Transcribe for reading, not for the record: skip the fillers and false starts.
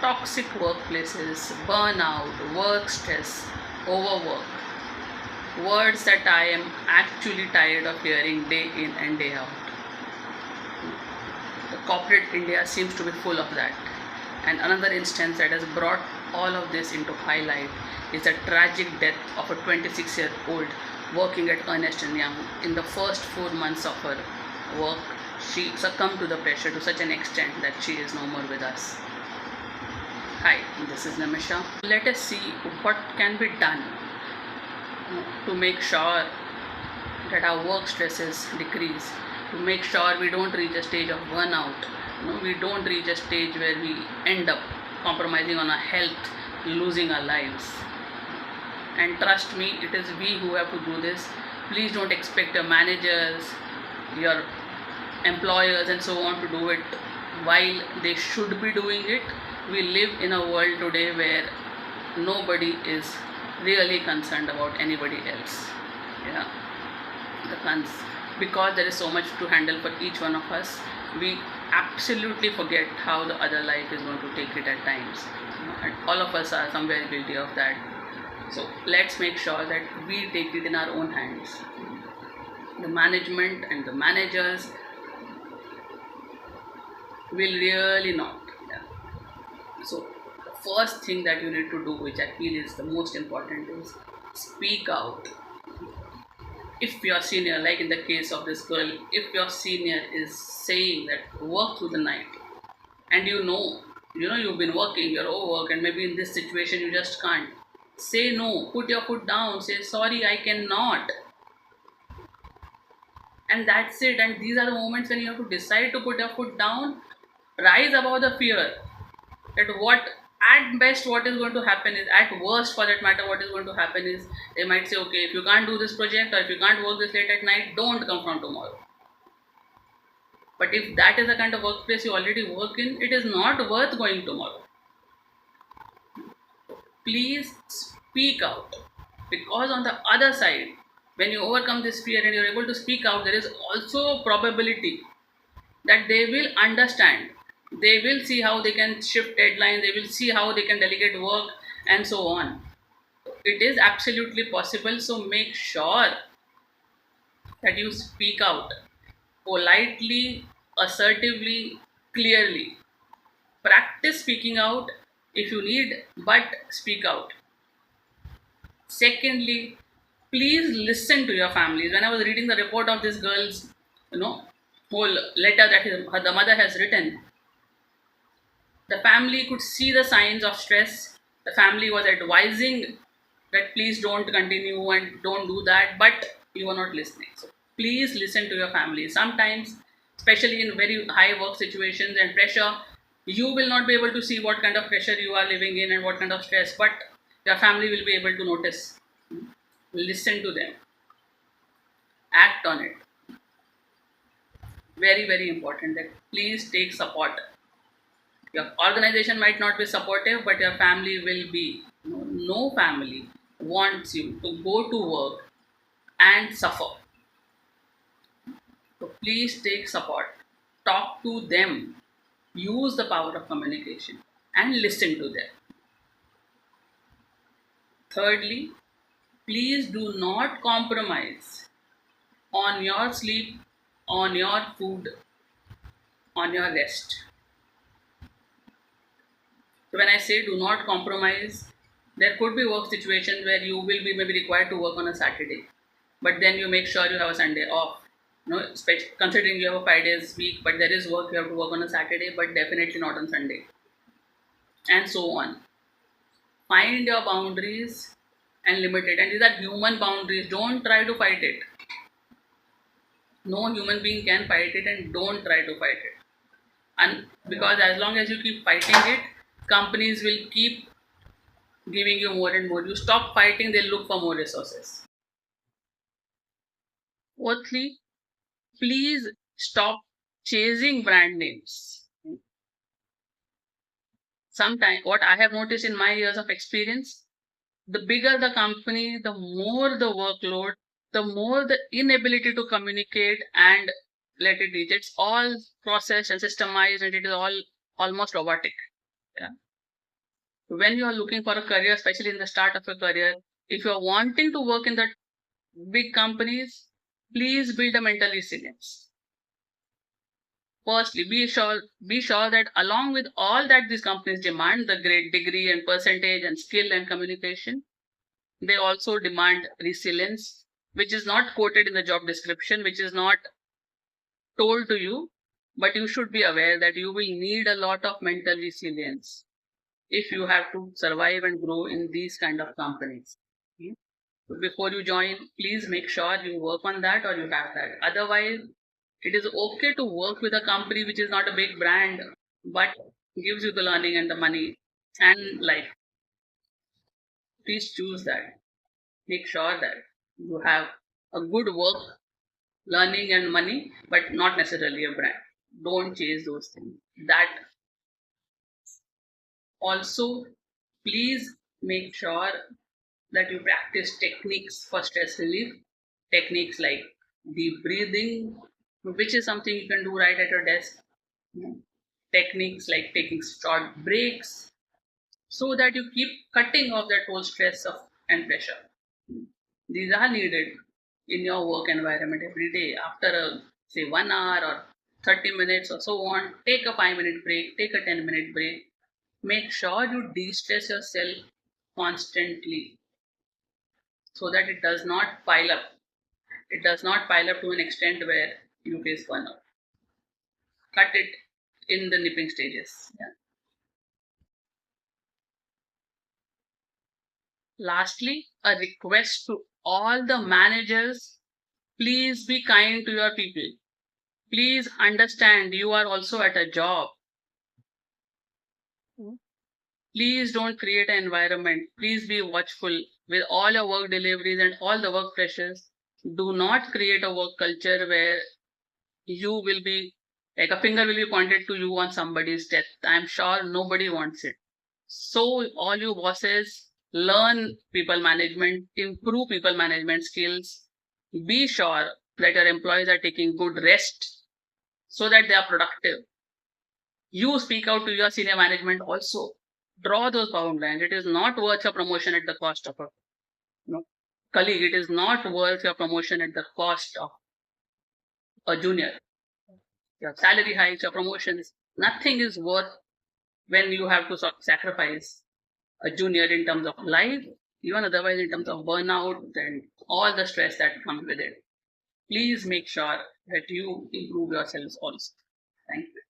toxic workplaces, burnout, work stress, overwork. Words that I am actually tired of hearing day in and day out. The corporate India seems to be full of that. And another instance that has brought all of this into highlight is the tragic death of a 26-year-old working at Ernst & Young. In the first 4 months of her work, she succumbed to the pressure to such an extent that she is no more with us. Hi, this is Namisha. Let us see what can be done to make sure that our work stresses decrease, to make sure we don't reach a stage of burnout. We don't reach a stage where we end up compromising on our health, losing our lives. And trust me, it is we who have to do this. Please don't expect your managers, your employers and so on to do it while they should be doing it. We live in a world today where nobody is really concerned about anybody else. Yeah, because there is so much to handle for each one of us, we absolutely forget how the other life is going to take it at times. And all of us are somewhere guilty of that. So let's make sure that we take it in our own hands. The management and the managers will really not. Yeah. So the first thing that you need to do, which I feel is the most important, is speak out. If your senior, like in the case of this girl, if your senior is saying that work through the night, and you've been working, you're overworked, and maybe in this situation you just can't, say no, put your foot down, say sorry, I cannot. And that's it. And these are the moments when you have to decide to put your foot down, rise above the fear. At best what is going to happen is, at worst for that matter, what is going to happen is they might say, okay, if you can't do this project or if you can't work this late at night, don't come from tomorrow. But if that is the kind of workplace you already work in, it is not worth going tomorrow. Please speak out, because on the other side, when you overcome this fear and you're able to speak out, there is also a probability that they will understand. They will see how they can shift deadlines, they will see how they can delegate work, and so on. It is absolutely possible. So make sure that you speak out politely, assertively, clearly. Practice speaking out if you need, but speak out. Secondly, please listen to your families. When I was reading the report of this girl's, whole letter that the mother has written, the family could see the signs of stress. The family was advising that please don't continue and don't do that, but you are not listening. So please listen to your family. Sometimes, especially in very high work situations and pressure, you will not be able to see what kind of pressure you are living in and what kind of stress, but your family will be able to notice. Listen to them. Act on it. Very, very important that please take support. Your organization might not be supportive, but your family will be. No family wants you to go to work and suffer. So please take support. Talk to them. Use the power of communication and listen to them. Thirdly, please do not compromise on your sleep, on your food, on your rest. So when I say do not compromise, there could be work situations where you will be maybe required to work on a Saturday, but then you make sure you have a Sunday off. Considering you have a 5 days week, but there is work you have to work on a Saturday, but definitely not on Sunday, and so on. Find your boundaries and limit it. And these are human boundaries. Don't try to fight it. No human being can fight it, and don't try to fight it. And because as long as you keep fighting it, companies will keep giving you more and more. You stop fighting, they'll look for more resources. Fourthly, please stop chasing brand names. Sometimes, what I have noticed in my years of experience, the bigger the company, the more the workload, the more the inability to communicate and let it reach. It's all processed and systemized, and it is all almost robotic. Yeah. when you are looking for a career, especially in the start of a career, if you are wanting to work in the big companies, please build a mental resilience. Firstly, be sure that along with all that these companies demand, the great degree and percentage and skill and communication, they also demand resilience, which is not quoted in the job description, which is not told to you, but you should be aware that you will need a lot of mental resilience if you have to survive and grow in these kind of companies. Okay? So before you join, please make sure you work on that or you have that. Otherwise, it is okay to work with a company which is not a big brand but gives you the learning and the money and life. Please choose that. Make sure that you have a good work, learning, and money, but not necessarily a brand. Don't chase those things. That also, please make sure that you practice techniques for stress relief. Techniques like deep breathing, which is something you can do right at your desk. Techniques like taking short breaks, so that you keep cutting off that whole stress of and pressure. These are needed in your work environment every day. After a say 1 hour or 30 minutes or so on, take a 5 minute break, take a 10 minute break. Make sure you de-stress yourself constantly so that it does not pile up. It does not pile up to an extent where you face burnout. Cut it in the nipping stages. Yeah. Lastly, a request to all the managers, please be kind to your people. Please understand you are also at a job. Please don't create an environment. Please be watchful with all your work deliveries and all the work pressures. Do not create a work culture where you will be like a finger will be pointed to you on somebody's death. I'm sure nobody wants it. So, all you bosses, learn people management, improve people management skills. Be sure that your employees are taking good rest so that they are productive. You speak out to your senior management also. Draw those boundaries. It is not worth your promotion at the cost of a colleague. It is not worth your promotion at the cost of a junior. Your salary hikes, your promotions, nothing is worth when you have to sacrifice a junior in terms of life, even otherwise in terms of burnout and all the stress that comes with it. Please make sure that you improve yourselves also. Thank you.